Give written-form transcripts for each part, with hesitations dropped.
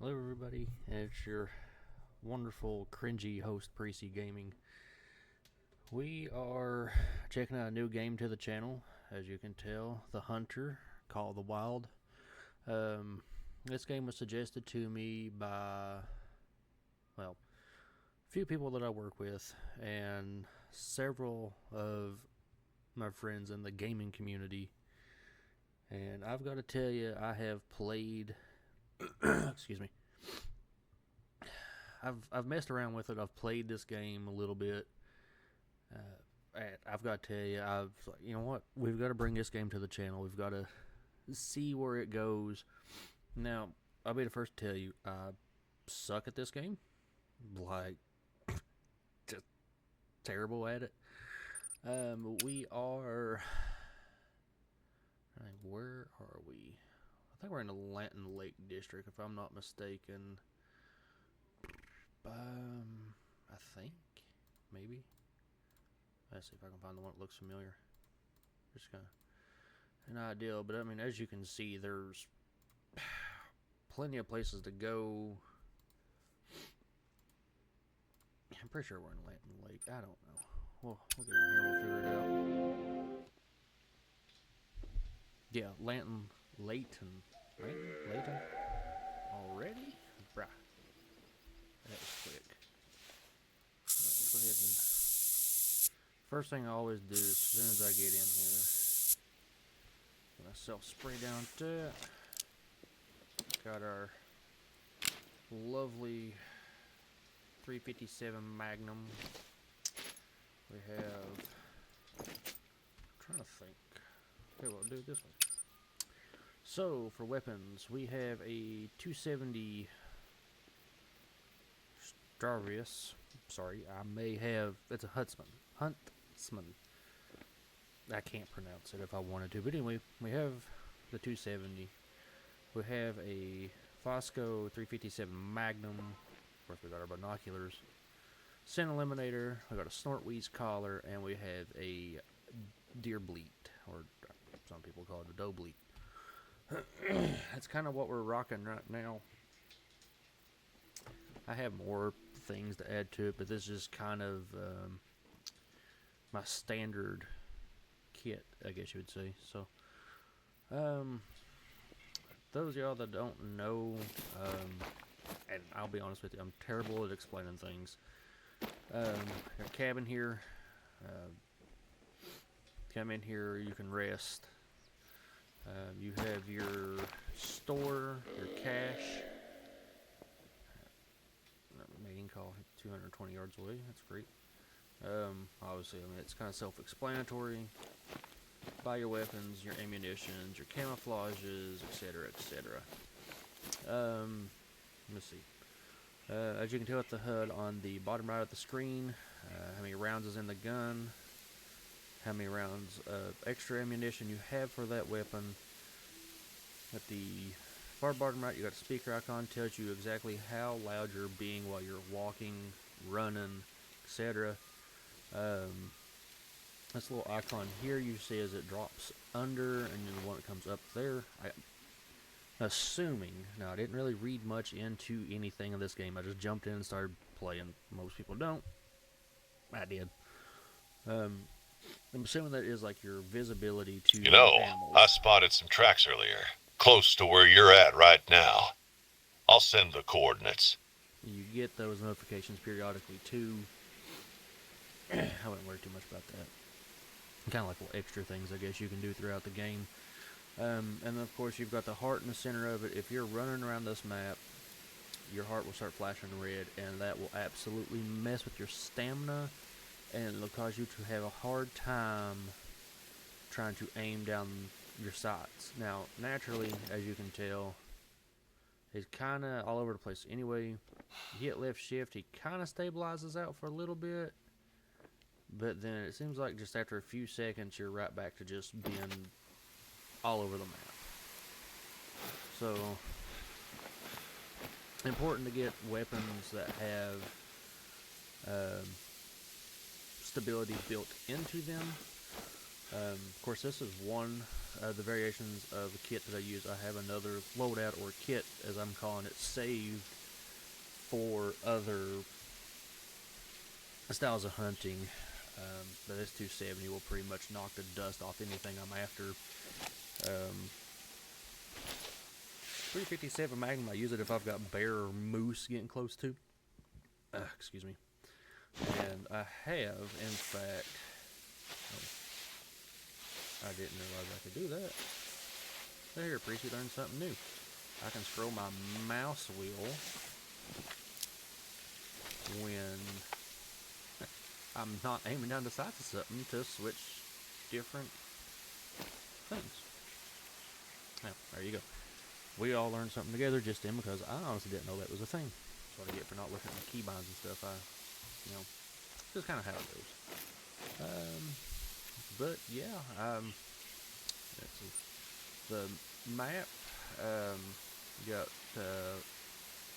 Hello, everybody. It's your wonderful, cringy host, Precy Gaming. We are checking out a new game to the channel, as you can tell, The Hunter, Call of the Wild. This game was suggested to me by, well, a few people that I work with, and several of my friends in the gaming community. And I've got to tell you, I have played, excuse me, I've messed around with it. I've played this game a little bit. I've got to tell you, you know what? We've got to bring this game to the channel. We've got to see where it goes. Now, I'll be the first to tell you, I suck at this game. Like, just terrible at it. We are. Where are we? I think we're in the Lanton Lake District, if I'm not mistaken. I think maybe. Let's see if I can find the one that looks familiar. Just kind of an idea, but I mean, as you can see, there's plenty of places to go. I'm pretty sure we're in Lanton Lake. I don't know. We'll get in here. We'll figure it out. Yeah, Layton. Already? Bruh. That was quick. Let's go ahead and. First thing I always do as soon as I get in here, get myself spray down to it. Got our lovely 357 Magnum. We have. I'm trying to think. Okay, well, I'll do it this way. So, for weapons, we have a 270 Starvius. Sorry, I may have. It's a Huntsman. I can't pronounce it if I wanted to. But anyway, we have the 270. We have a Fosco 357 Magnum. Of course, we got our binoculars. Scent Eliminator. We got a Snortweeze collar. And we have a Deer Bleat. Or some people call it a Doe Bleat. That's kind of what we're rocking right now. I have more things to add to it, but this is kind of my standard kit, I guess you would say. So, those of y'all that don't know, and I'll be honest with you, I'm terrible at explaining things. Got a cabin here. Come in here, you can rest. You have your store, your cache. Mating call 220 yards away. That's great. Obviously, I mean, it's kind of self-explanatory. Buy your weapons, your ammunitions, your camouflages, etc., etc. Let's see. As you can tell at the HUD on the bottom right of the screen, how many rounds is in the gun, how many rounds of extra ammunition you have for that weapon. At the far bottom right, you got a speaker icon, tells you exactly how loud you're being while you're walking, running, etc. This little icon here you see as it drops under, and then the one that comes up there. Assuming, now I didn't really read much into anything in this game. I just jumped in and started playing. Most people don't. I did. I'm assuming that is like your visibility to animals. I spotted some tracks earlier, close to where you're at right now. I'll send the coordinates. You get those notifications periodically too. I wouldn't worry too much about that. Kind of like little extra things, I guess, you can do throughout the game. And then, of course, you've got the heart in the center of it. If you're running around this map, your heart will start flashing red, and that will absolutely mess with your stamina, and it'll cause you to have a hard time trying to aim down your sights. Now, naturally, as you can tell, he's kind of all over the place. Anyway, you hit left shift, he kind of stabilizes out for a little bit, but then it seems like just after a few seconds, you're right back to just being all over the map. So, important to get weapons that have stability built into them. Of course, this is one of the variations of the kit that I use. I have another loadout or kit, as I'm calling it, saved for other styles of hunting. But this 270 will pretty much knock the dust off anything I'm after. 357 Magnum, I use it if I've got bear or moose getting close to. Excuse me. And I have, in fact, I didn't realize I could do that. So here, Priest, you learned something new. I can scroll my mouse wheel when I'm not aiming down the sights of something to switch different things. Now, there you go. We all learned something together just then, because I honestly didn't know that was a thing. That's what I get for not looking at my keybinds and stuff. Just kind of how it goes. But yeah, let's see. The map, you got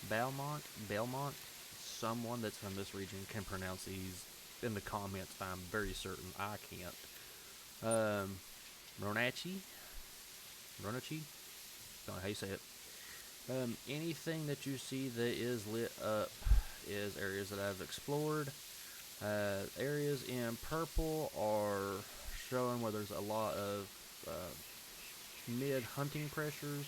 Belmont. Someone that's from this region can pronounce these in the comments. I'm very certain I can't. Ronachi, don't know how you say it. Anything that you see that is lit up is areas that I've explored. Areas in purple are showing where there's a lot of mid hunting pressures.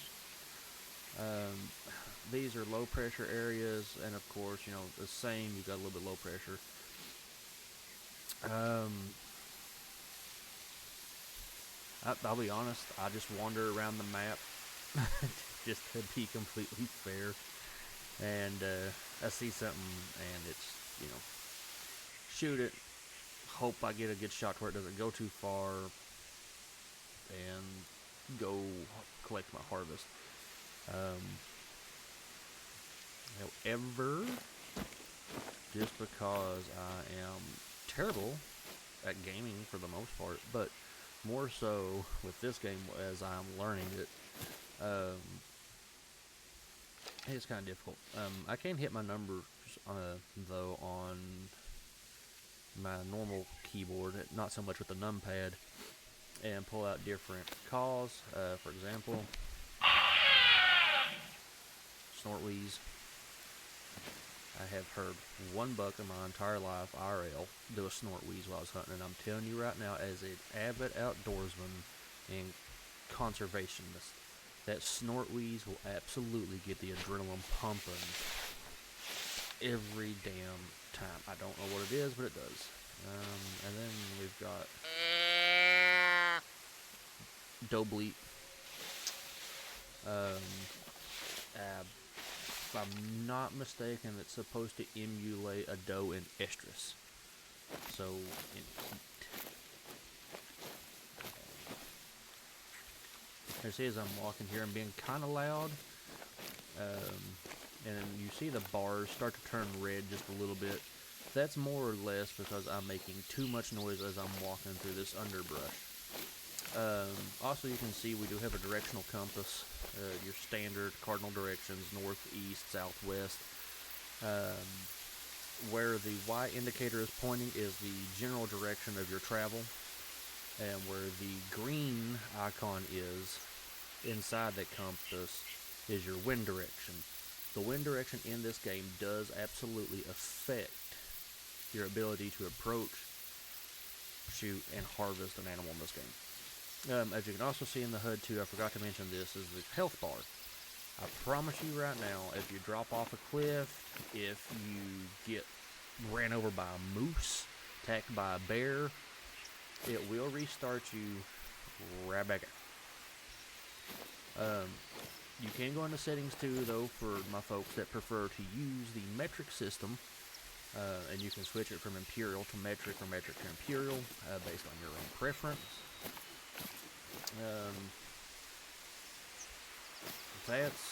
These are low pressure areas, and of course, the same, you got a little bit low pressure. I'll be honest, I just wander around the map just to be completely fair, and I see something and it's, shoot it, hope I get a good shot where it doesn't go too far, and go collect my harvest. However, just because I am terrible at gaming for the most part, but more so with this game as I'm learning it, it's kind of difficult. I can hit my numbers though on my normal keyboard, not so much with the numpad, and pull out different calls. For example, snort wheeze. I have heard one buck in my entire life, IRL, do a snort wheeze while I was hunting, and I'm telling you right now, as an avid outdoorsman and conservationist, that snort wheeze will absolutely get the adrenaline pumping every damn time. I don't know what it is, but it does. And then we've got doe bleat. If I'm not mistaken, it's supposed to emulate a doe in estrus. So, in heat. As you see, as I'm walking here, I'm being kind of loud. And you see the bars start to turn red just a little bit. That's more or less because I'm making too much noise as I'm walking through this underbrush. Also, you can see we do have a directional compass, your standard cardinal directions, north, east, southwest. Where the Y indicator is pointing is the general direction of your travel, and where the green icon is inside that compass is your wind direction. The wind direction in this game does absolutely affect your ability to approach, shoot, and harvest an animal in this game. As you can also see in the HUD too, I forgot to mention this, is the health bar. I promise you right now, if you drop off a cliff, if you get ran over by a moose, attacked by a bear, it will restart you right back out. You can go into settings too, though, for my folks that prefer to use the metric system, and you can switch it from imperial to metric or metric to imperial based on your own preference. That's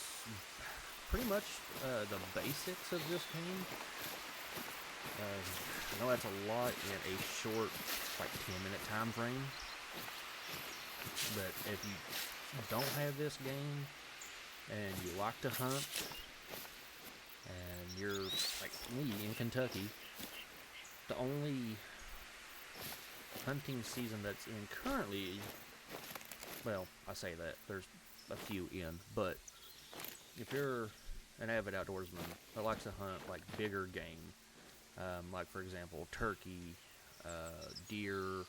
pretty much the basics of this game. I know that's a lot in a short, 10-minute time frame, but if you don't have this game and you like to hunt, and you're like me in Kentucky, the only hunting season that's in currently, well, I say that, there's a few in, but if you're an avid outdoorsman that likes to hunt like bigger game, like for example turkey, deer,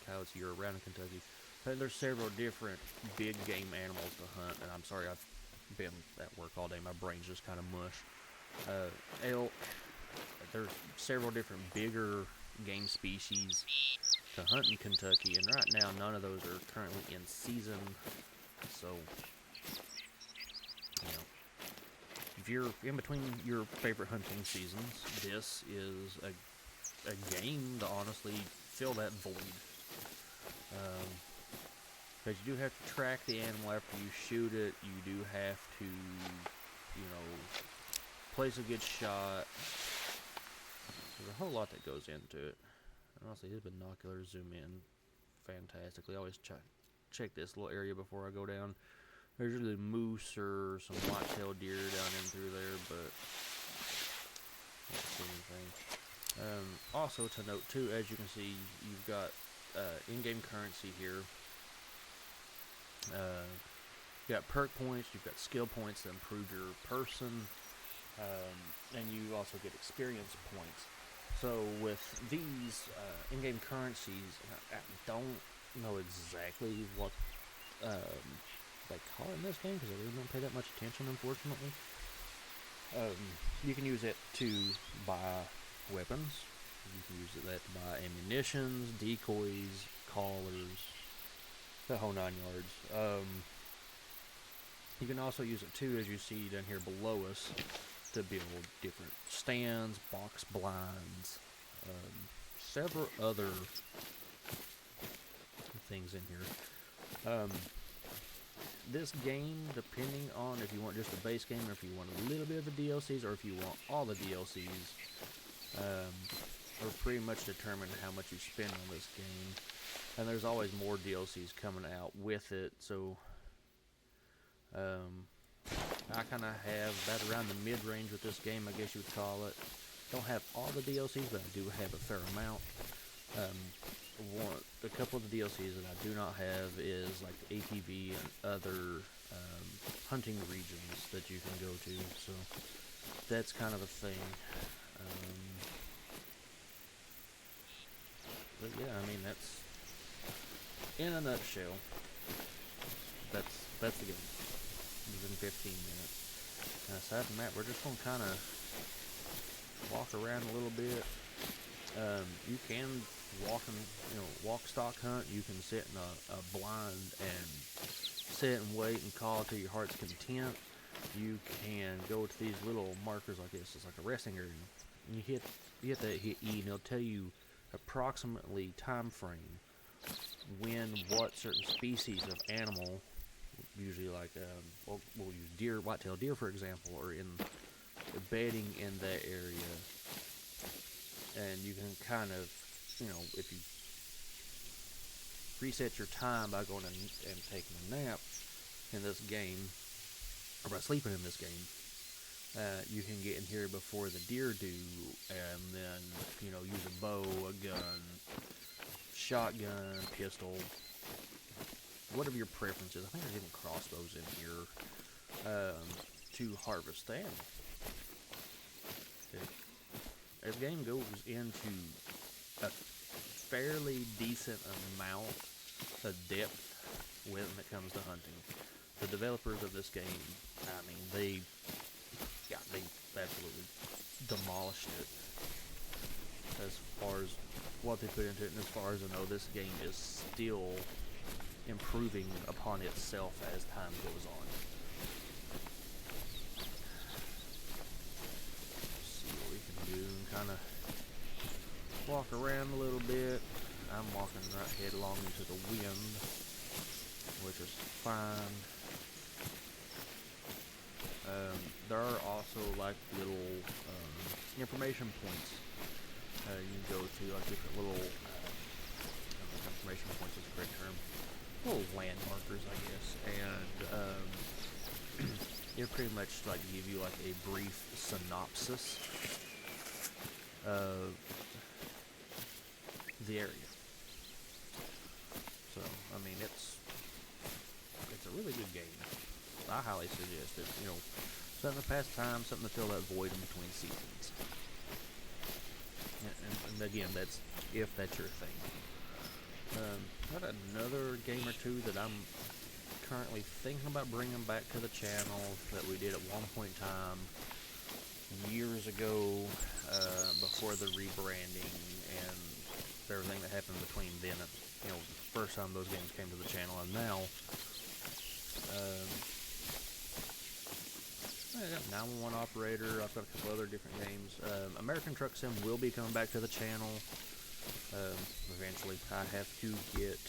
coyotes year around in Kentucky. But there's several different big game animals to hunt, and I'm sorry I've been at work all day. My brain's just kind of mush. Elk. There's several different bigger game species to hunt in Kentucky, and right now none of those are currently in season. So, you know, if you're in between your favorite hunting seasons, this is a game to honestly fill that void. Because you do have to track the animal after you shoot it. You do have to, place a good shot. There's a whole lot that goes into it. Honestly, his binoculars zoom in fantastically. I always check this little area before I go down. There's usually moose or some white-tailed deer down in through there, but I don't see anything. Also to note too, as you can see, you've got in-game currency here. You've got perk points, you've got skill points that improve your person, and you also get experience points. So with these in-game currencies, I don't know exactly what they call it in this game because I really don't pay that much attention, unfortunately. You can use it to buy weapons. You can use that to buy ammunitions, decoys, callers, the whole 9 yards. You can also use it too, as you see down here below us, to build different stands, box blinds, several other things in here. This game, depending on if you want just a base game or if you want a little bit of the DLCs or if you want all the DLCs, will pretty much determine how much you spend on this game. And there's always more DLCs coming out with it, so I kind of have that around the mid-range with this game, I guess you would call it. Don't have all the DLCs, but I do have a fair amount. A couple of the DLCs that I do not have is like the ATV and other hunting regions that you can go to, so that's kind of a thing. But yeah, I mean, that's in a nutshell. That's the game. Within 15 minutes. And aside from that, we're just going to kind of walk around a little bit. You can walk stock hunt. You can sit in a blind and sit and wait and call to your heart's content. You can go to these little markers like this. It's like a resting area. And you hit E, and it'll tell you approximately time frame when what certain species of animal, usually like we'll use deer, white-tailed deer for example, or in bedding in that area, and you can kind of, if you reset your time by going and taking a nap in this game, or by sleeping in this game, you can get in here before the deer do, and then use a bow, a gun, shotgun, pistol, whatever your preference is. I think there's even crossbows in here to harvest the animal. As the game goes into a fairly decent amount of depth when it comes to hunting, the developers of this game, I mean, they absolutely demolished it as far as what they put into it, and as far as I know, this game is still improving upon itself as time goes on. Let's see what we can do and kind of walk around a little bit. I'm walking right headlong into the wind, which is fine. There are also like little information points you can go to, like different little information points is a great term. Little land markers, I guess, and it pretty much like give you like a brief synopsis of the area. So, I mean, it's a really good game. I highly suggest it. You know, something to pass time, something to fill that void in between seasons. And again, that's if that's your thing. Got another game or two that I'm currently thinking about bringing back to the channel that we did at one point in time years ago, before the rebranding and everything that happened between then and, you know, the first time those games came to the channel and now. I got 911 Operator. I've got a couple other different games. American Truck Sim will be coming back to the channel eventually. I have to get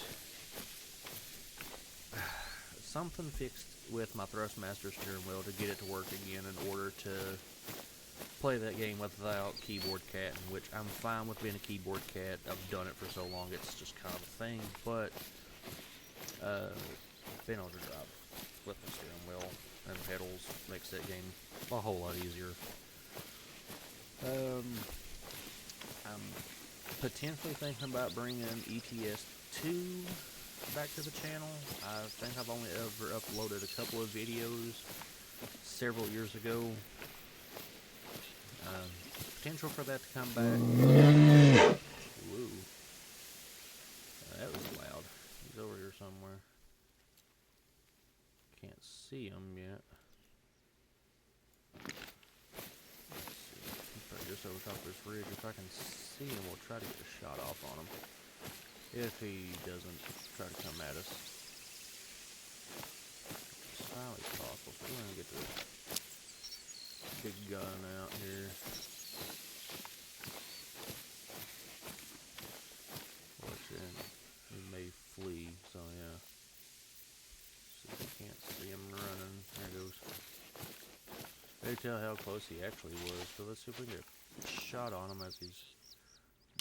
something fixed with my Thrustmaster steering wheel to get it to work again in order to play that game without keyboard cat, which I'm fine with being a keyboard cat. I've done it for so long, it's just kind of a thing, but being able to drive with the steering wheel and pedals makes that game a whole lot easier. I'm potentially thinking about bringing ETS 2 back to the channel. I think I've only ever uploaded a couple of videos several years ago. Potential for that to come back. Woo. That was loud. He's over here somewhere. Can't see him yet. Let's see. He's probably just over top of this ridge. If I can see him, we'll try to get a shot off on him. If he doesn't try to come at us. As highly as possible. So we're going to get the big gun out here. He may flee, so yeah. See if we can't see him running. There he goes. They tell how close he actually was, so let's see if we can get a shot on him as he's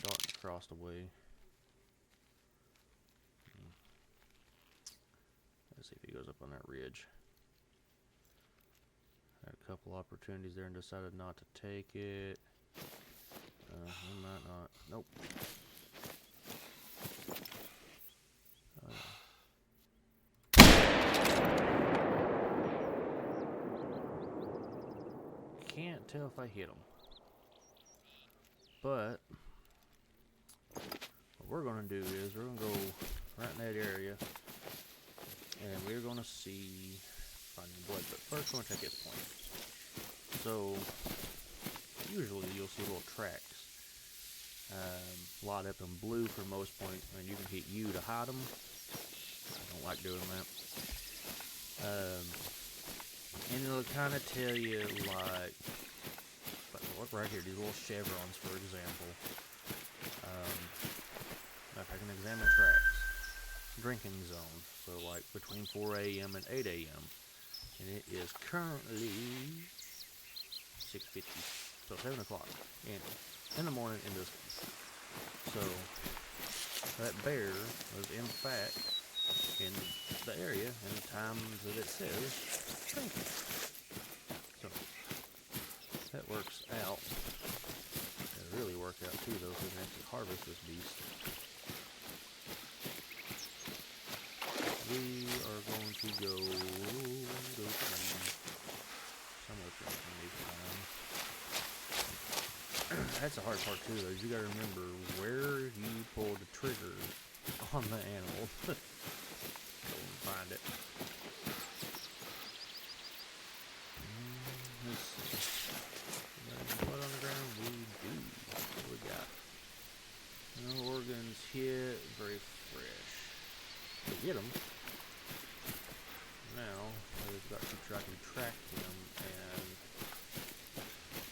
darting across the way. Let's see if he goes up on that ridge. Had a couple opportunities there and decided not to take it. He might not. Nope. Can't tell if I hit him. But what we're going to do is we're going to go right in that area and we're going to see finding blood. But first we're going to take his point. So usually you'll see little tracks light up in blue for most points, and you can hit U to hide them. I don't like doing that. And it'll kind of tell you, like, look right here, these little chevrons, for example. If I can examine tracks, drinking zone, so like between 4 a.m. and 8 a.m. And it is currently 6:50, so 7 o'clock in the morning in this case. So that bear was in fact in the area and the times that it says drinking. So that works out. It really worked out too, though, because we have to harvest this beast. We are going to go see some of the things time. That's the hard part too, though. You gotta remember where you pull the trigger on the animal. Go and find it. Let's see. Blood on the ground? We do. What we got? No organs hit. Very fresh. We get them. Now, we've got to try to track him, and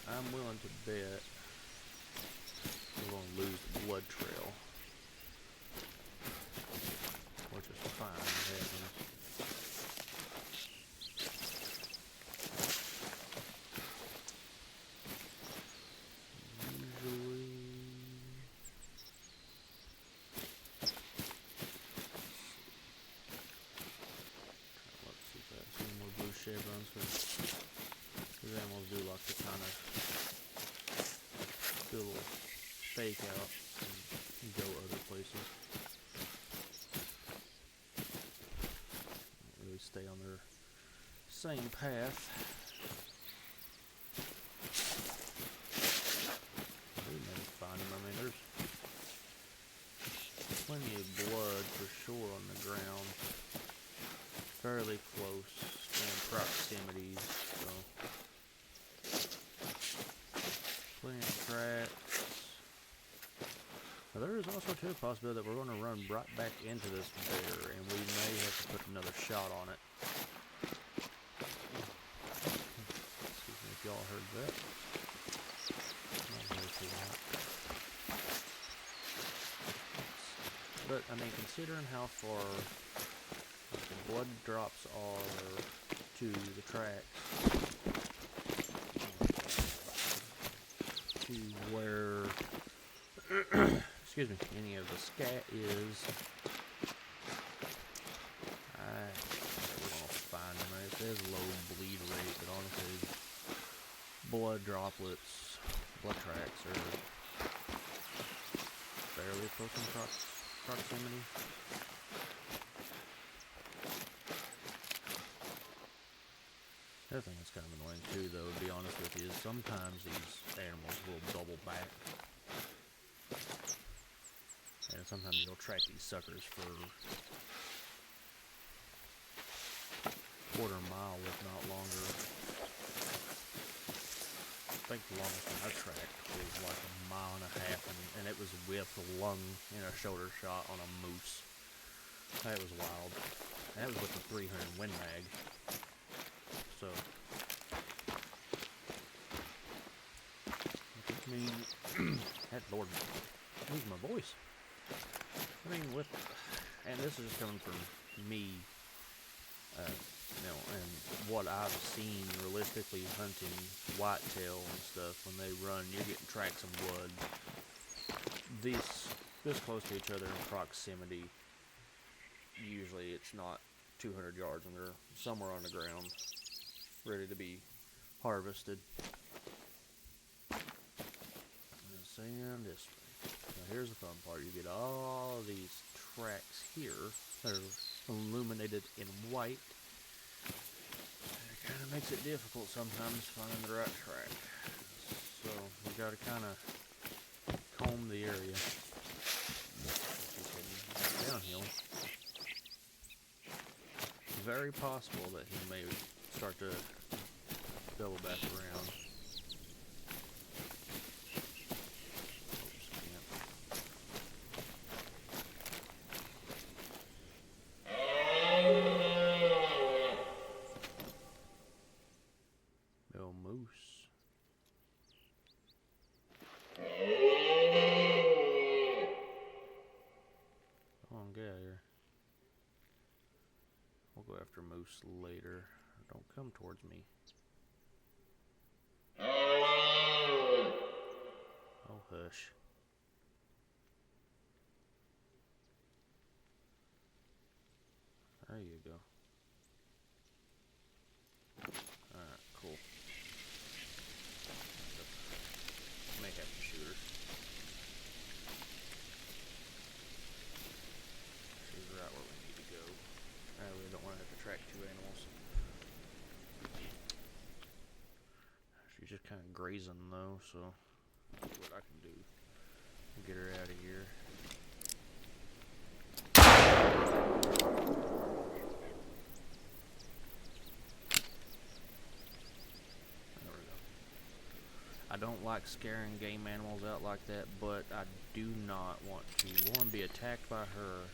I'm willing to bet we're going to lose the blood trail, which is fine. Usually, let's see if I see any more blue chevrons. These animals do like to kind of do a little fake out and go other places. Don't really stay on their same path. We may find them. I mean, there's plenty of blood for sure on the ground. Fairly close in proximity, so plenty of tracks. Now, there is also too a possibility that we're going to run right back into this bear, and we may have to put another shot on it. Excuse me if y'all heard that. Not very too loud. But I mean, considering how far the blood drops are to the tracks, to where excuse me, any of the scat is, we're gonna find them. It says low bleed rate, but honestly, blood droplets, blood tracks are fairly close in proximity. The other thing that's kind of annoying too, though, to be honest with you, is sometimes these animals will double back. And sometimes you'll track these suckers for quarter mile, if not longer. I think the longest one I tracked was like a mile and a half, and it was with a lung and a shoulder shot on a moose. That was wild. That was with the 300 Win Mag. So, I mean, that Lord, lose my voice. I mean, and this is just coming from me, and what I've seen realistically hunting whitetail and stuff. When they run, you're getting tracks of blood. This close to each other in proximity. Usually, it's not 200 yards, and they're somewhere on the ground, ready to be harvested. And this way. Now here's the fun part. You get all these tracks here that are illuminated in white. It kind of makes it difficult sometimes finding the right track. So we got to kind of comb the area. Downhill. Very possible that he may start to double back around. Moose later. Don't come towards me. Oh, hush. There you go. Alright, cool. May have to shoot her. She's right where we need to go. I really don't want to have to track two animals. She's just kind of grazing though, so see what I can do. Get her out of here. There we go. I don't like scaring game animals out like that, but I do not want to, one, be attacked by her,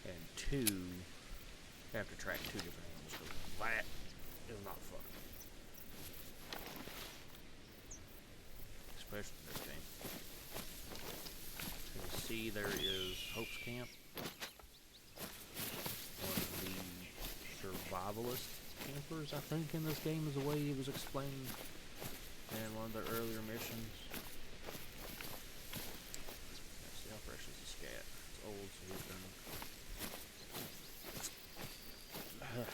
and two, have to track two different animals, because that is not fun. Especially in this game. You can see there is Hope's Camp, one of the survivalist campers, I think, in this game is the way it was explained in one of the earlier missions. Let's see how fresh is the scat. It's old, so he's been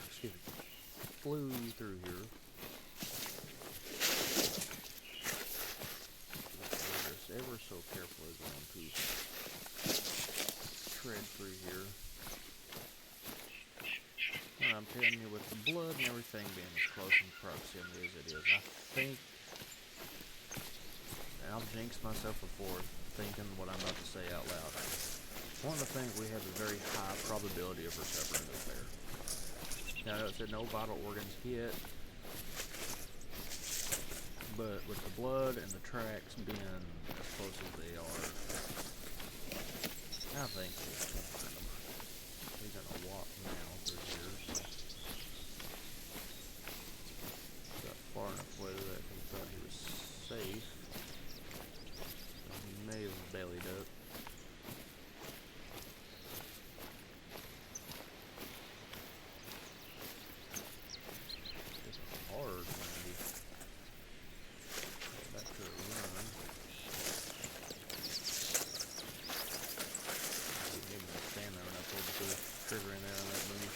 excuse me, flew through here. telling you, with the blood and everything being as close in proximity as it is, I think, and I'll jinx myself before thinking what I'm about to say out loud. I want to think we have a very high probability of recovering this bear. Now, I know it said no vital organs hit, but with the blood and the tracks being as close as they are, I think we'll find them. He's gonna walk now through here, so got far enough away that he thought he was safe. So he may have bellied up. It's hard, windy. Back to a run. Maybe I'll stand there when I pull the trigger in there on that move.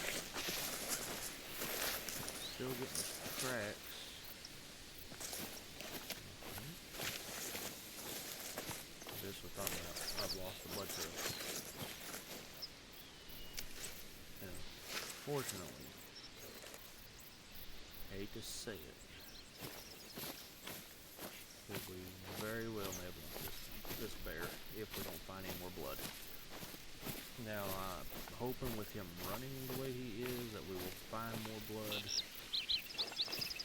Still getting the tracks. This without me, I've lost a bunch of. Fortunately, hate to say it, because we very well may have lost this bear if we don't find any more blood. Now, I'm hoping with him running the way he is that we will find more blood.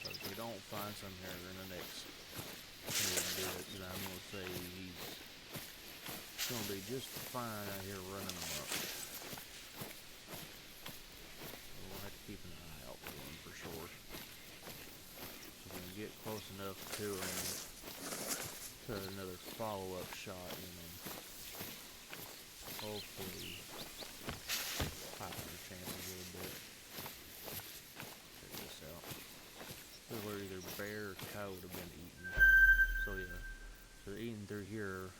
But if we don't find some here in the next little bit, then I'm going to say he's going to be just fine out here running amok. We'll have to keep an eye out for him for sure. So we can get close enough to him to another follow-up shot in him. Hopefully heighten our chances a little bit. Check this out. This is where either bear or cow would have been eaten. So yeah, so they're eating through here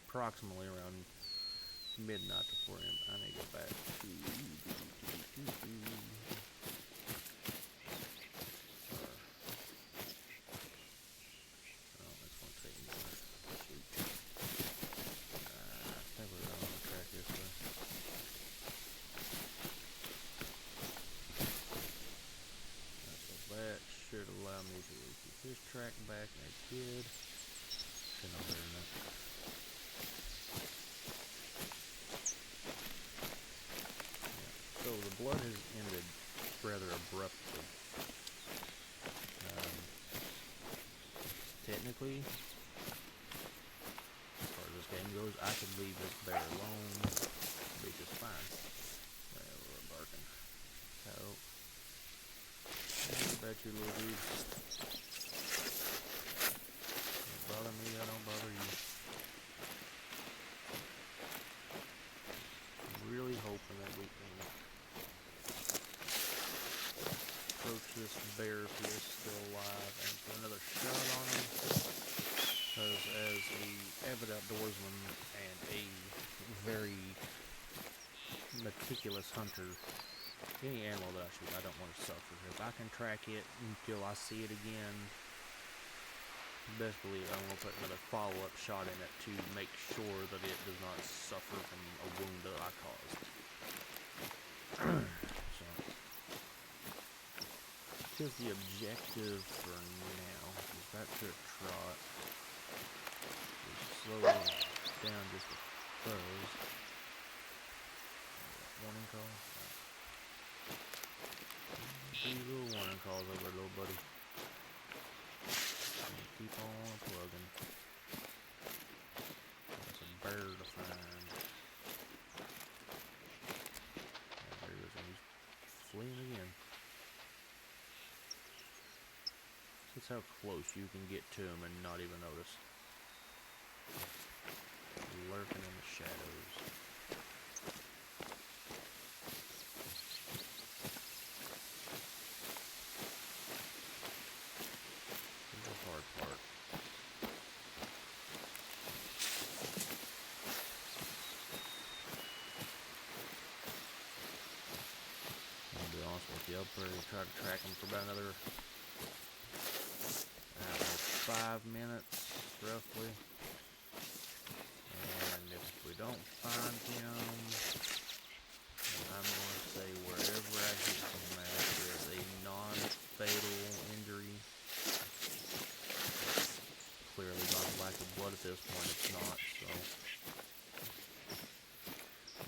approximately around midnight to 4 a.m. I need to go back to that's gonna take more. Shoot. I think we're on the track this way. So that should allow me to keep this track back, and I did. Should know better than that. So the blood has ended rather abruptly. Technically, as far as this game goes, I could leave this bear alone, be just fine. We're barking. So, I bet you, little dude. Don't bother me, I don't bother you. I'm really hoping that we can approach this bear if he is still alive and put another shot on him, because as a avid outdoorsman and a very meticulous hunter, any animal that I shoot, I don't want to suffer. If I can track it until I see it again, best believe I'm going to put another follow-up shot in it to make sure that it does not suffer from a wound that I caused. Because the objective for now is back to a trot. Slow down just a fuzz. Warning call. These little warning calls over, little buddy. Keep on plugging. That's a bear to find. There he is, and he's fleeing again. That's how close you can get to him and not even notice. Lurking in the shadows. This is the hard part. I'll be honest with you, I'll probably try to track him for about another 5 minutes, roughly. And if we don't find him, I'm going to say wherever I get him at,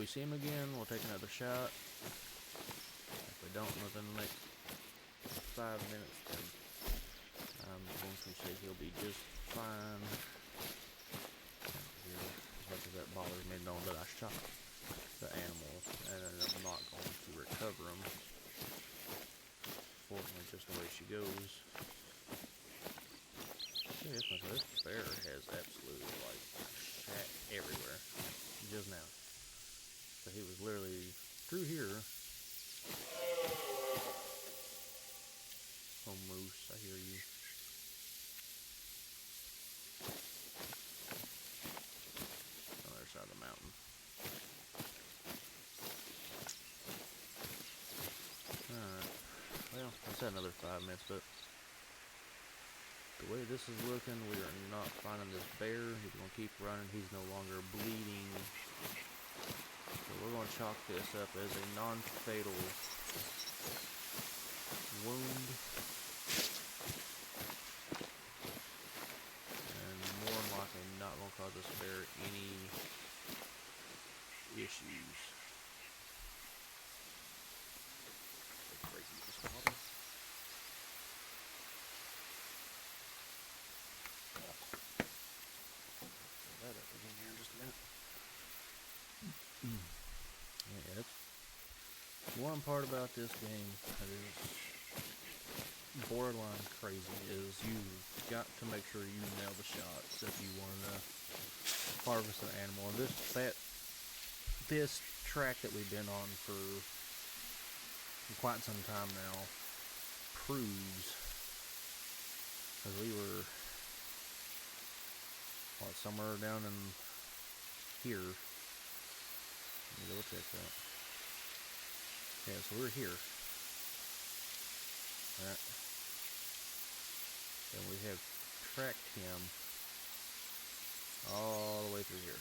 see him again, we'll take another shot. If we don't within the next 5 minutes, then I'm going to say he'll be just fine. As much as that bothers me, knowing that I shot the animal and I'm not going to recover him. Fortunately, just the way she goes. Yeah, this bear has absolutely like shat everywhere just now. So he was literally through here. Oh, moose, I hear you. On the other side of the mountain. Alright. Well, I said another 5 minutes, but the way this is looking, we are not finding this bear. He's going to keep running. He's no longer bleeding. So we're going to chalk this up as a non-fatal wound. And more than likely not going to cause this bear any issues. Yeah, it's one part about this game that is borderline crazy is you've got to make sure you nail the shots if you want to harvest an animal. And this track that we've been on for quite some time now proves, as we were somewhere down in here. Let me go check that. Yeah, so we're here. Right. And we have tracked him all the way through here.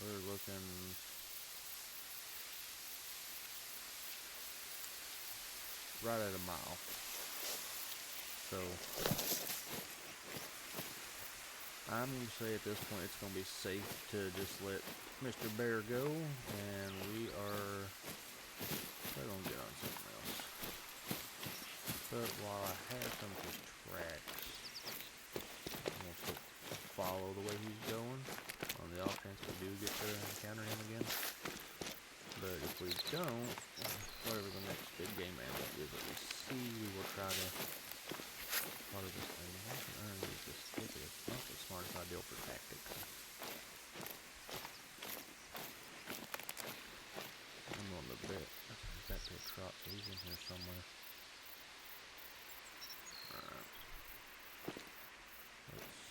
We're looking right at a mile. So I'm going to say at this point it's going to be safe to just let Mr. Bear go, and we're going to get on something else. But while I have some of his tracks, I'm going to follow the way he's going on the off chance we do get to encounter him again. But if we don't, whatever the next big game animal is that we see, we will try to... What is this thing? I can use this stick. It's not the smartest idea for tactics. I'm on the bet. That pit trot, so he's in here somewhere. Alright. Let's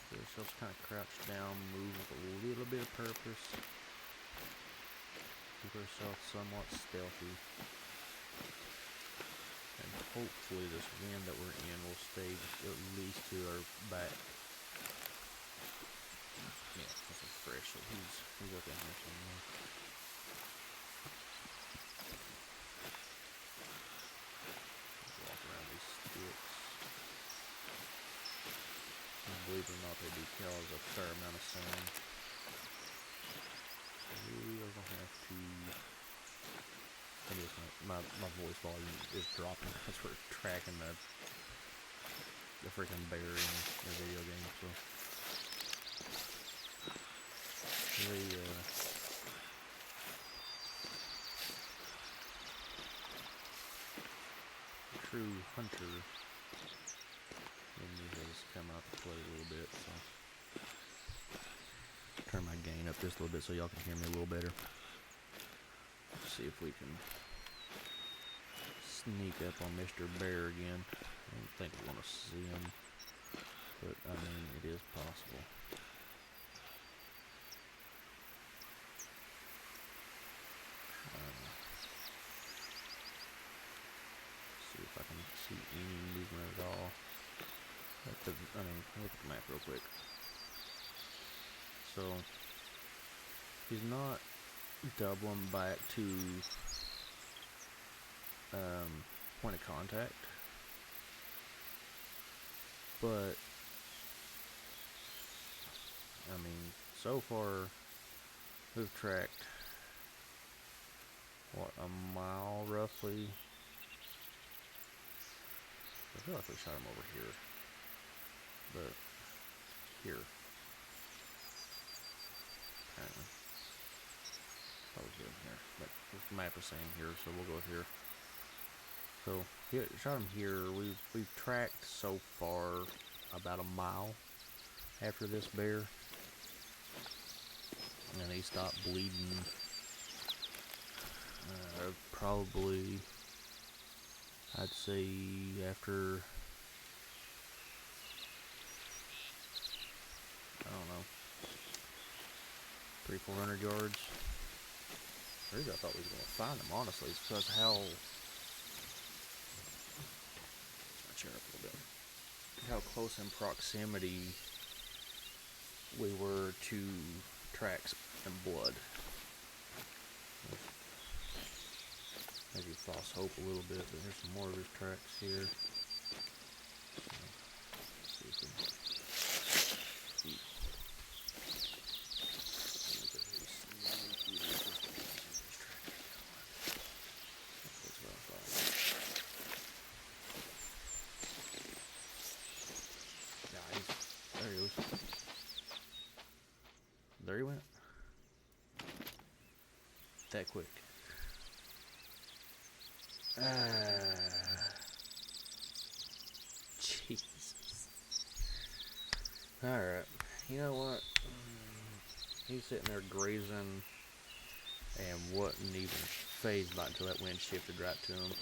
get ourselves kind of crouched down, move with a little bit of purpose. Keep ourselves somewhat stealthy. And hopefully this wind that we're in will stay at least to our back. Yeah, this is fresh, so he's up in here somewhere. Walk around these sticks. And believe it or not, they do cause a fair amount of sound. We are gonna have to... I guess my voice volume is dropping because we're tracking the freaking bear in the video game, so... true hunter in me has come out to play a little bit, so... Turn my gain up just a little bit so y'all can hear me a little better. See if we can sneak up on Mr. Bear again. I don't think we want to see him, but I mean, it is possible. See if I can see any movement at all. Look at the map real quick. So he's not doubling back to point of contact. But I mean, so far we've tracked what, a mile roughly. I feel like we shot him over here, but here. Apparently. Probably good here, but the map is saying here, so we'll go with here. So, yeah, shot him here. We've tracked so far about a mile after this bear, and he stopped bleeding. Probably, I'd say after, I don't know, 300-400 yards. The reason I thought we were going to find him, honestly, is because how, I'll cheer up a little bit, how close in proximity we were to tracks and blood. Maybe false hope a little bit, but there's some more of his tracks here. So, see if we can keep. There he goes. There he went. That quick. Jesus. Alright. You know what? He's sitting there grazing and wasn't even phased by it until that wind shifted right to him.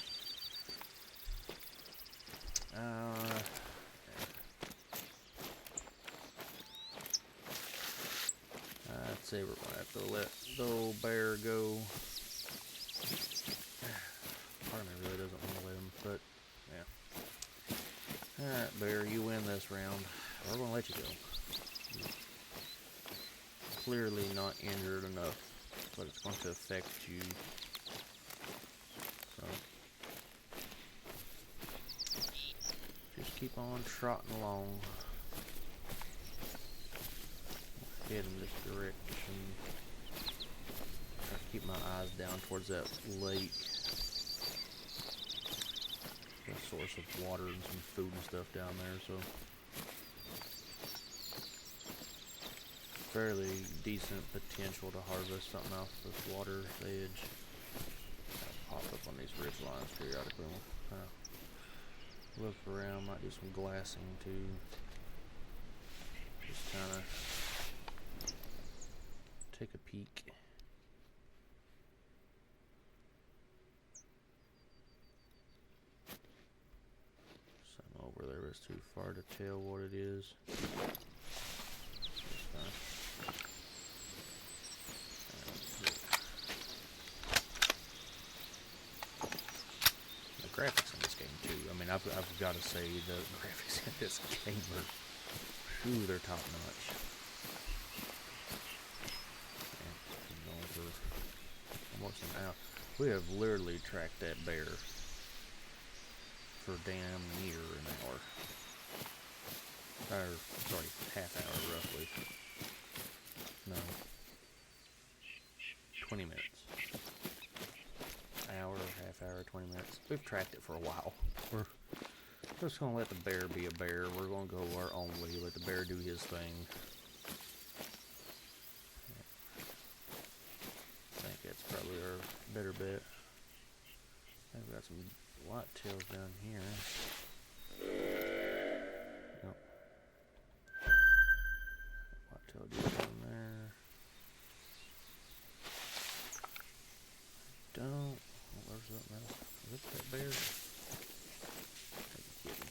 I'd say we're gonna have to let the old bear go. Part of me really doesn't want to let him, but yeah. Alright, bear, you win this round. We're gonna let you go. You're clearly not injured enough, but it's going to affect you. So just keep on trotting along. Head in this direction. Try to keep my eyes down towards that lake. A source of water and some food and stuff down there, so fairly decent potential to harvest something off this water edge. I'll pop up on these ridge lines periodically. Look around, might do some glassing too. Just kind of take a peek. Something over there, but it's too far to tell what it is. The graphics in this game too. I mean, I've got to say the graphics in this game are, ooh, they're top notch. Almost an hour. We have literally tracked that bear for damn near an hour. Or, sorry, half hour roughly. No. 20 minutes. Hour, half hour, 20 minutes. We've tracked it for a while. We're just going to let the bear be a bear. We're going to go our own way. Let the bear do his thing. I think that's probably our better bet. I think we got some whitetails down here. Nope. Whitetail deer down there. Don't. Oh, where's that now? Is it that bear? Take a kitty.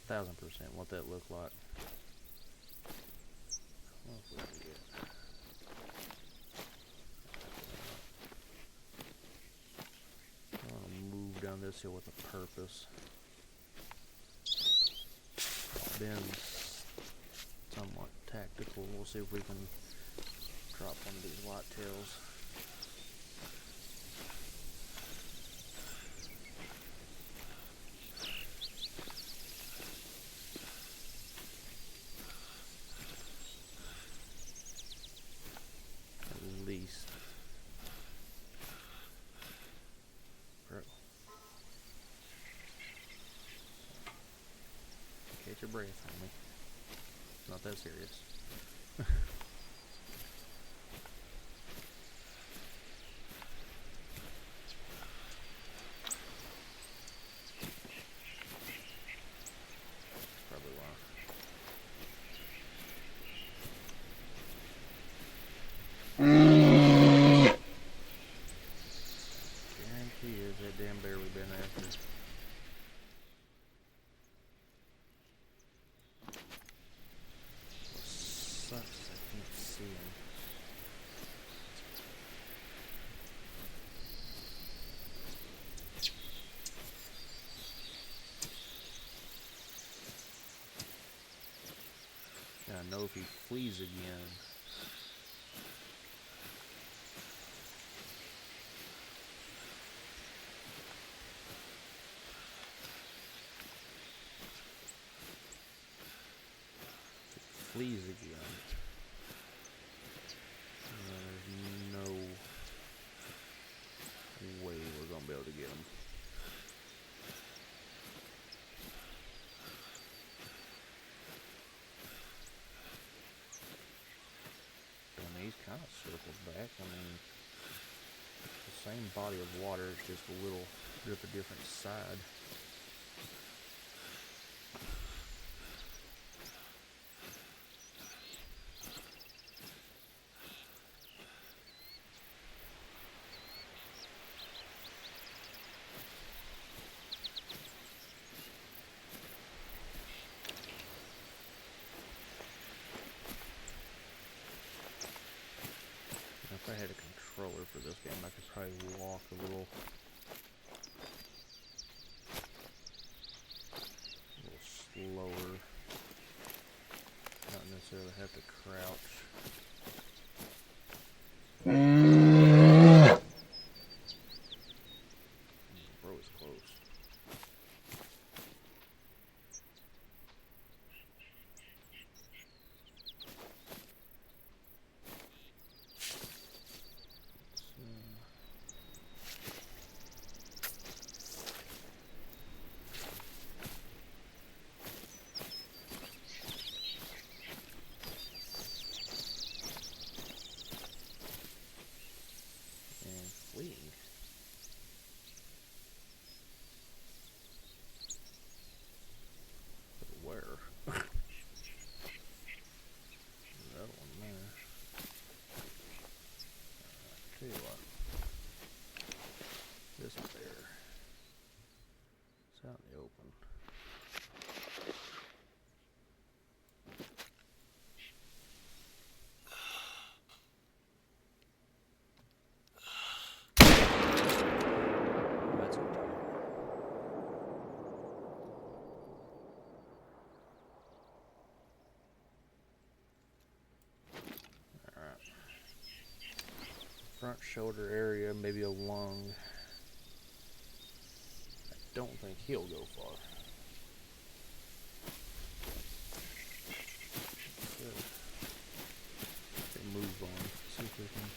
1000% what that looked like. I'm gonna move down this hill with a purpose. Been somewhat tactical. We'll see if we can drop one of these whitetails. your breath, homie. It's not that serious. Probably why. Guarantee is that damn bear we've been after. What sucks is I can't see him. And I know if he flees again. Flees again. There's no way we're gonna be able to get him. I mean, he's kind of circled back. I mean, the same body of water, it's just a little bit of a different side. If I had a controller for this game, I could probably walk a little slower. Not necessarily have to crouch. Bro is close. And fleeing. But where? That one there. Tell you what. This bear. It's out in the open. That's what Alright. Front shoulder area, maybe a lung. I don't think he'll go far. So, move on. See if we can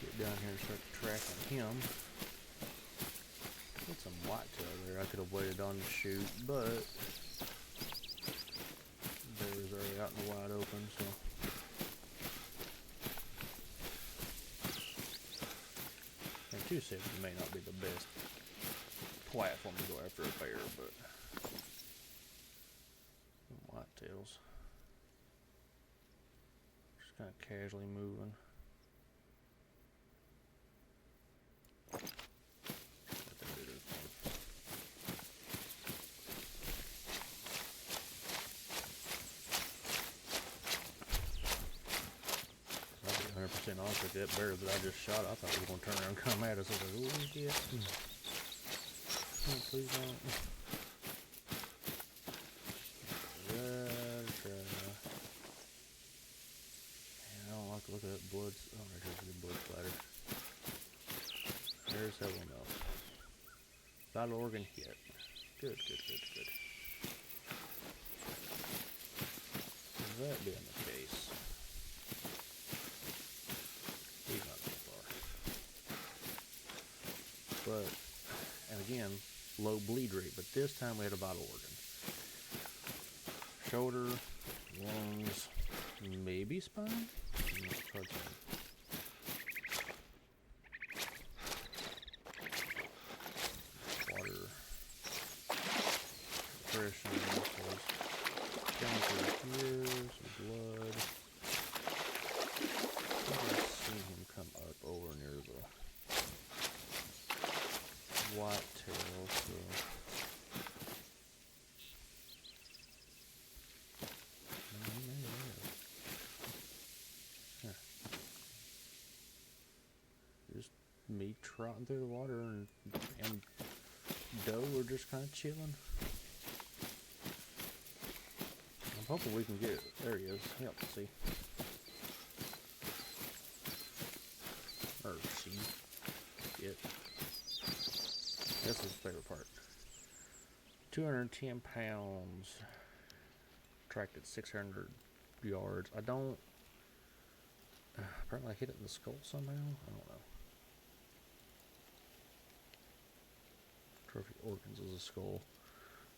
get down here and start tracking him. Get some whitetail there. I could have waited on to shoot, but bear's already out in the wide open, so. And 270 may not be the best platform to go after a bear, but whitetails. Just kind of casually moving. Honest with that bear that I just shot, I thought he was going to turn around and come at us. I was like, oh, yeah. Oh, please don't. Man, I don't like to look at that blood. Oh, there's a good blood splatter. There's that one else. Vital organ hit. Good, good, good, good. That being the case. But, and again, low bleed rate, but this time we had a vital organ. shoulder, lungs, maybe spine? Hard to water, depression, chemicals here, some blood. I can see him come up over near the white tail, so just me trotting through the water and doe are just kind of chilling. I'm hoping we can get, there he is, yep, see. Or she, it. That's his favorite part. 210 pounds, tracked at 600 yards. I don't, apparently I hit it in the skull somehow, I don't know. Trophy organs is a skull.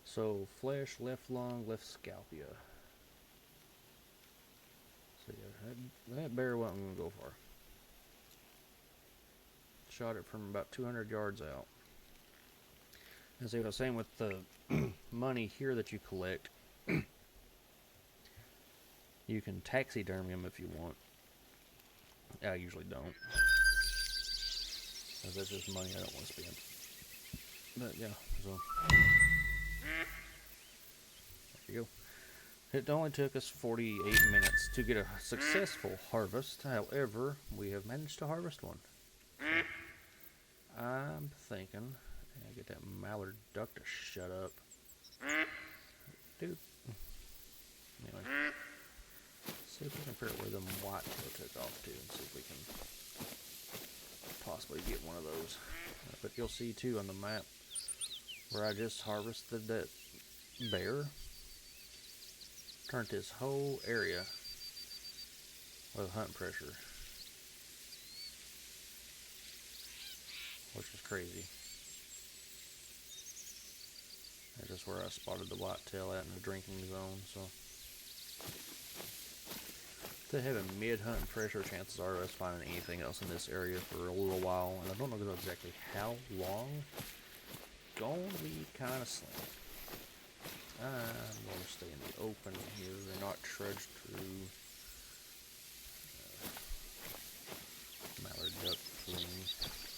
So flesh, left lung, left scapula. So yeah, that bear wasn't going to go far. Shot it from about 200 yards out. And see what I was saying with the money here that you collect. You can taxidermy them if you want. I usually don't. Because that's just money I don't want to spend. But yeah, so there you go. It only took us 48 minutes to get a successful harvest. However, we have managed to harvest one. I'm thinking, I get that mallard duck to shut up. Dude. Anyway, see if we can figure out where the whitetail took off to and see if we can possibly get one of those. But you'll see too on the map where I just harvested that bear. Turned this whole area with hunt pressure, which is crazy. That's just where I spotted the whitetail at in the drinking zone. So if they have a mid-hunt pressure, chances are us finding anything else in this area for a little while, and I don't know exactly how long. Gonna be kind of slim. I'm going to stay in the open here and not trudge through mallard duck plume.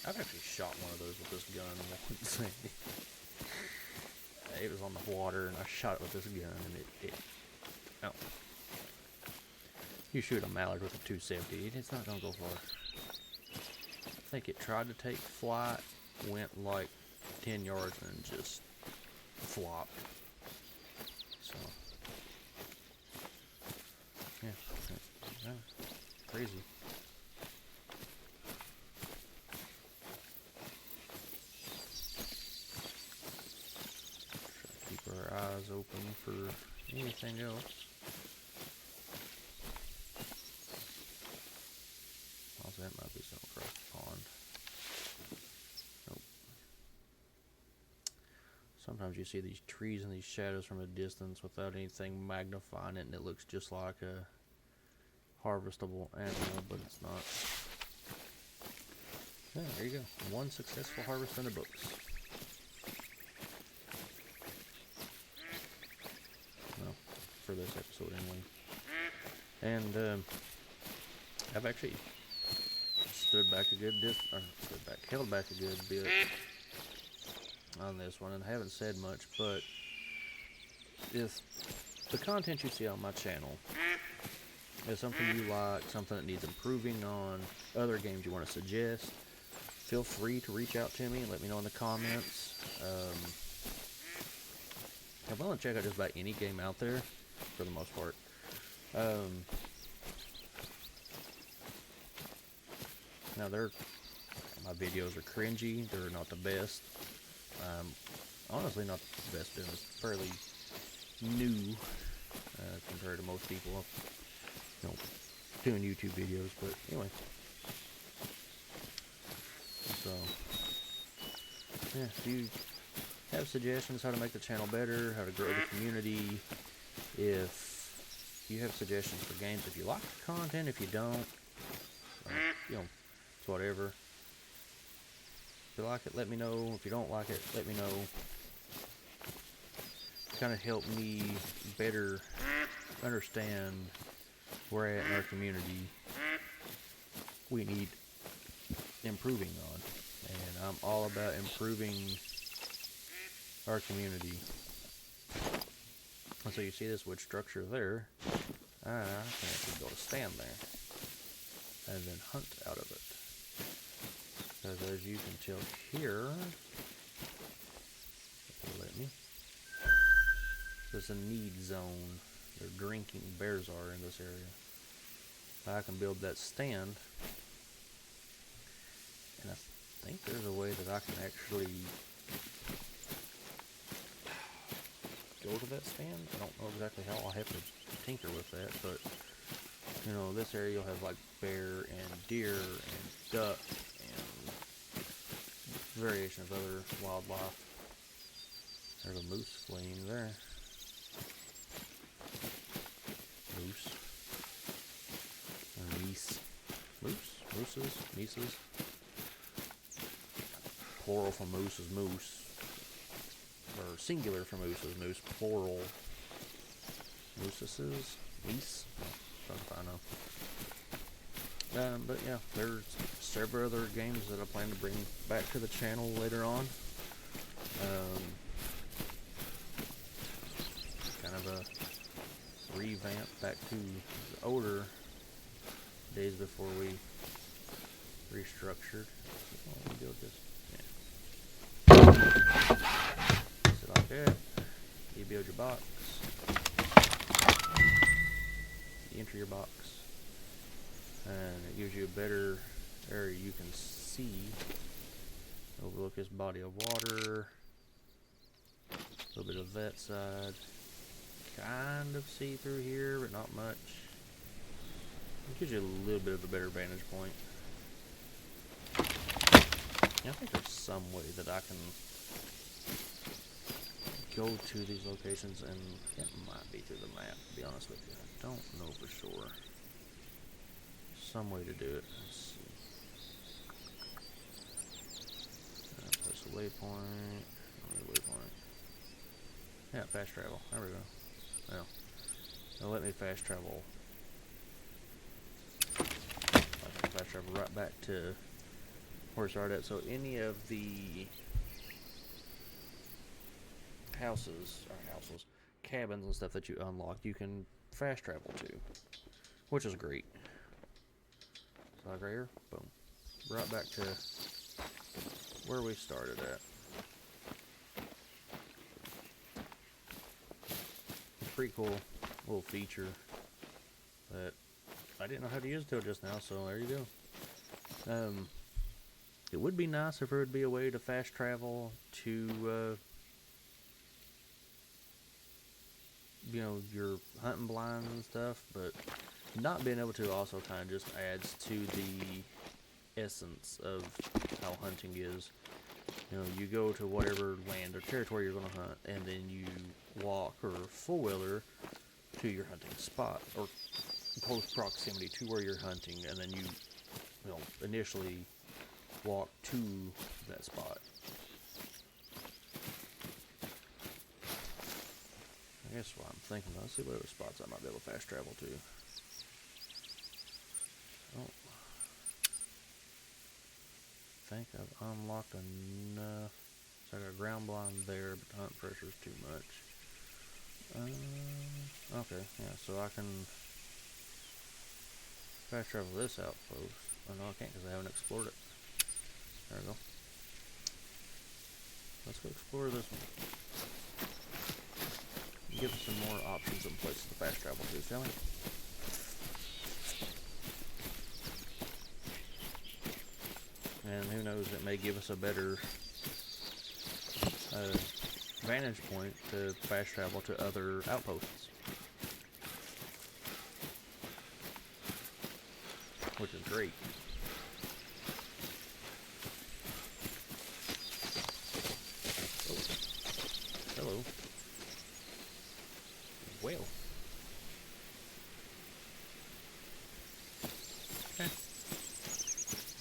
I've actually shot one of those with this gun once. It was on the water and I shot it with this gun and it oh. You shoot a mallard with a 270, it's not going to go far. I think it tried to take flight, went like 10 yards and just flopped. So, yeah, crazy. Try to keep our eyes open for anything else. Also, that might be something across the pond. Nope. Sometimes you see these trees and these shadows from a distance without anything magnifying it, and it looks just like a harvestable animal, but it's not. Yeah, there you go. One successful harvest in the books. Well, for this episode anyway. And I've actually stood back a good held back a good bit on this one and haven't said much, but if the content you see on my channel is something you like, something that needs improving on, other games you want to suggest, feel free to reach out to me and let me know in the comments. I'm willing to check out just about any game out there for the most part. Now my videos are cringy, they're not the best. Honestly not the best business, fairly new compared to most people, doing YouTube videos, but anyway. So, yeah, if you have suggestions how to make the channel better, how to grow the community, if you have suggestions for games, if you like the content, if you don't, you know, it's whatever. If you like it, let me know. If you don't like it, let me know. Kind of help me better understand where at in our community we need improving on. And I'm all about improving our community. And so you see this wood structure there. I can actually build a stand there and then hunt out of it. Because as you can tell here, let me. There's a need zone. They're drinking bears are in this area. I can build that stand, and I think there's a way that I can actually go to that stand. I don't know exactly how. I'll have to tinker with that, but you know, this area you'll have like bear and deer and duck and variation of other wildlife. There's a moose fleeing there. Moose. And meese. Mooses. Meeses. Plural for moose is moose. Or singular for moose is moose. Plural. Mooses. Meese. I know. But yeah, there's several other games that I plan to bring back to the channel later on. Kind of a revamp back to the older days before we restructured. Let me build this. Yeah. So like that. You build your box. You enter your box. And it gives you a better area you can see. Overlook this body of water. A little bit of that side. Kind of see through here, but not much. It gives you a little bit of a better vantage point. I think there's some way that I can go to these locations, and it might be through the map, to be honest with you. I don't know for sure. Some way to do it. Let's see. Place a waypoint. Waypoint. Yeah, fast travel. There we go. Well, it'll let me fast travel. I can fast travel right back to where it's right at. So any of the cabins and stuff that you unlock, you can fast travel to, which is great. So like right here, boom, right back to where we started at. Pretty cool little feature that I didn't know how to use until just now, so there you go. It would be nice if there would be a way to fast travel to you know, your hunting blinds and stuff, but not being able to also kind of just adds to the essence of how hunting is. You know, you go to whatever land or territory you're going to hunt, and then you walk or four-wheeler to your hunting spot, or close proximity to where you're hunting, and then you know, initially walk to that spot. I guess what I'm thinking, let's see what other spots I might be able to fast travel to. Oh. I think I've unlocked enough. So I got a ground blind there, but the hunt pressure is too much. Okay, yeah, so I can fast travel this outpost. Oh no, I can't because I haven't explored it. There we go. Let's go explore this one. Give us some more options and places to fast travel to, shall we? And who knows, it may give us a better vantage point to fast travel to other outposts, which is great. Oh. Hello. Well.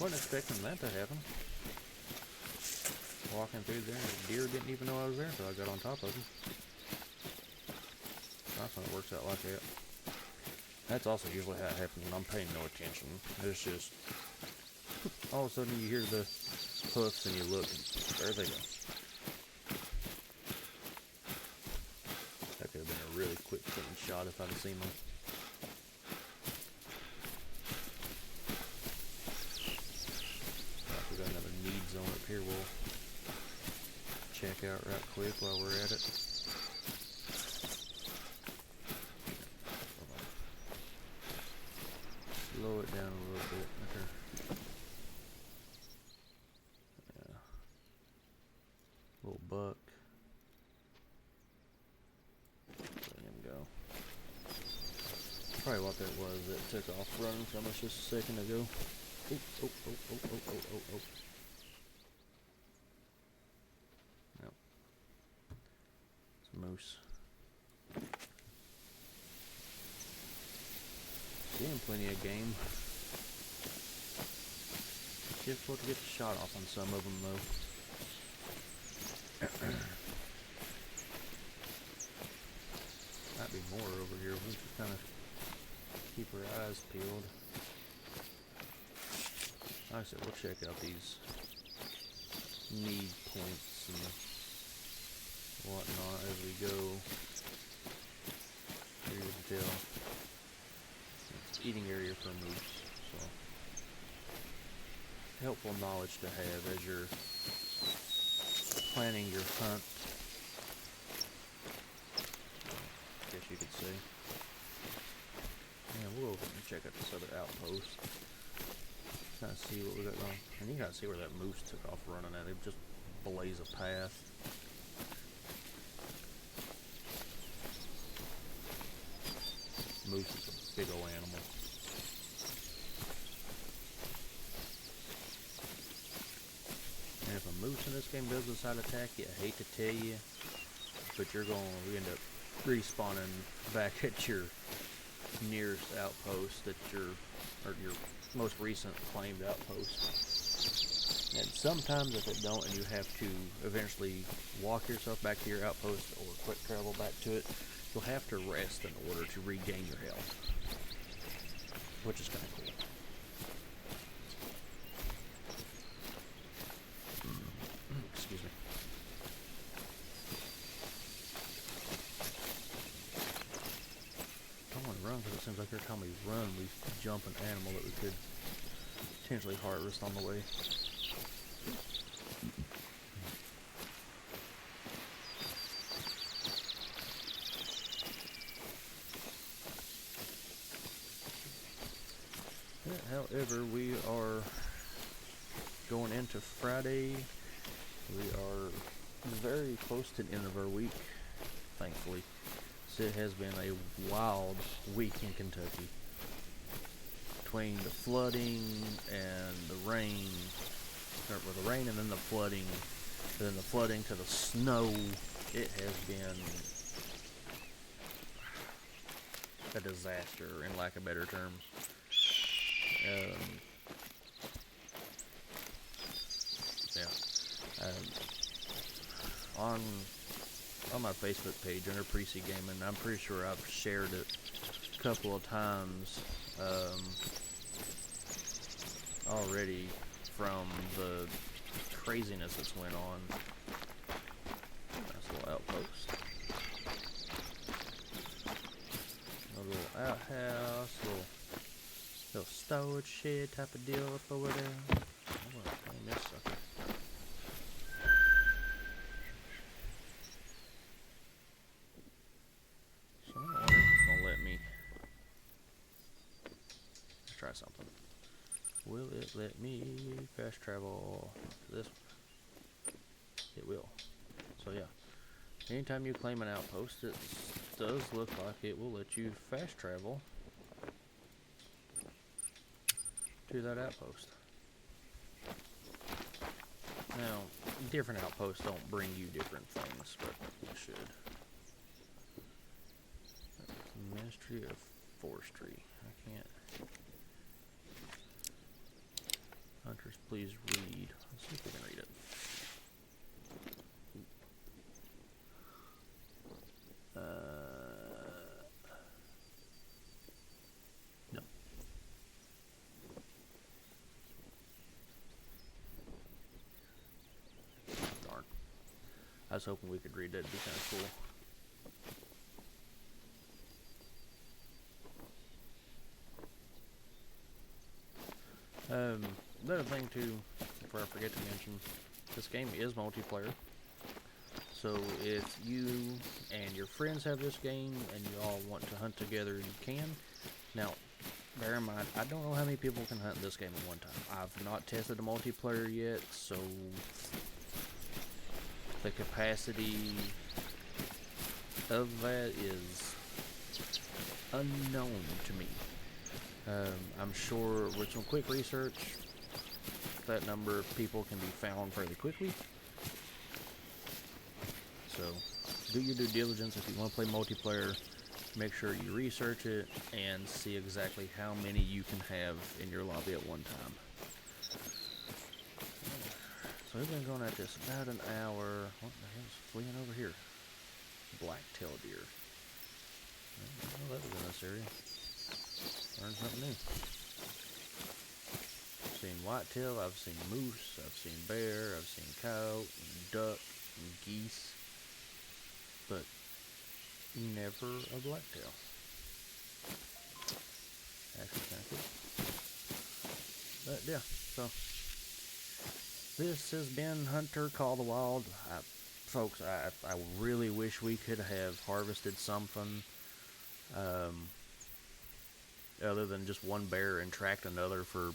wasn't expecting that to happen. Walking through there, and the deer didn't even know I was there until I got on top of him. That's when it works out like that. That's also usually how it happens when I'm paying no attention. It's just, all of a sudden you hear the hoofs and you look, and there they go. That could have been a really quick, clean shot if I'd have seen them. We got another need zone up here we'll check out right quick while we're at it. Slow it down a little bit. Okay. Yeah. Little buck. Let him go. Probably what that was that took off running from us just a second ago. Oh. Yep. It's a moose. Seeing plenty of game. Difficult to get the shot off on some of them though. Might be more over here. We'll just kind of keep our eyes peeled. Like I said, we'll check out these need points and whatnot as we go. Here you can tell. It's eating area for moose, so helpful knowledge to have as you're planning your hunt. I guess you could say. Yeah, we'll go over and check out this other outpost. Kind of see what we got going. And you gotta see where that moose took off running at. It just blaze a path. Moose is a big old animal. And if a moose in this game does decide to attack you, I hate to tell you, but you're going to end up respawning back at your nearest outpost that your most recent claimed outpost. And sometimes if it don't and you have to eventually walk yourself back to your outpost or quick travel back to it, you'll have to rest in order to regain your health, which is kind of cool. Excuse me. I don't want to run because it seems like every time we run, we jump an animal that we could potentially harvest on the way. However, we are going into Friday. We are very close to the end of our week, thankfully. So it has been a wild week in Kentucky. Between the flooding and the rain, or the rain and then the flooding, and then the flooding to the snow, it has been a disaster, in lack of better terms. On my Facebook page under Pre-C Gaming, I'm pretty sure I've shared it a couple of times already from the craziness that's went on. Nice little outpost. A little outhouse, little storage shed type of deal up over there. I'm gonna claim this sucker. So I wonder if it's gonna let me. Let's try something. Will it let me fast travel to this one? It will. So yeah. Anytime you claim an outpost, it does look like it will let you fast travel to that outpost. Now, different outposts don't bring you different things, but they should. Ministry of Forestry. I can't. Hunter please read. Let's see if we can read it. No. Darn. I was hoping we could read that. It'd be kind of cool. Another thing too, before I forget to mention, this game is multiplayer. So if you and your friends have this game and you all want to hunt together, you can. Now, bear in mind, I don't know how many people can hunt this game at one time. I've not tested the multiplayer yet, so the capacity of that is unknown to me. I'm sure with some quick research, that number of people can be found fairly quickly. So, do your due diligence if you want to play multiplayer. Make sure you research it and see exactly how many you can have in your lobby at one time. So we've been going at this about an hour. What the hell is fleeing over here? Black-tailed deer. I didn't know that was in this area. Learned something new. I've seen whitetail, I've seen moose, I've seen bear, I've seen coyote, and duck, and geese, but never a blacktail. Actually kind of cool. But yeah, so this has been Hunter Call the Wild. Folks, I really wish we could have harvested something other than just one bear and tracked another for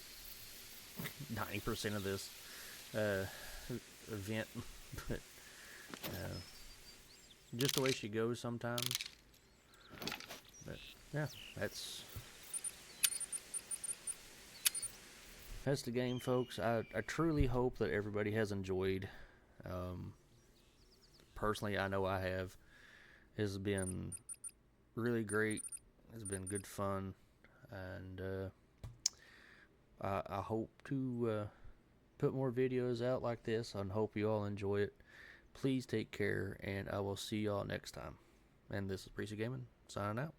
90% of this event. But just the way she goes sometimes. But yeah, that's the game, folks. I truly hope that everybody has enjoyed. Personally, I know I have. It's been really great. It's been good fun, and I hope to put more videos out like this, and hope you all enjoy it. Please take care, and I will see y'all next time. And this is Priesty Gaming, signing out.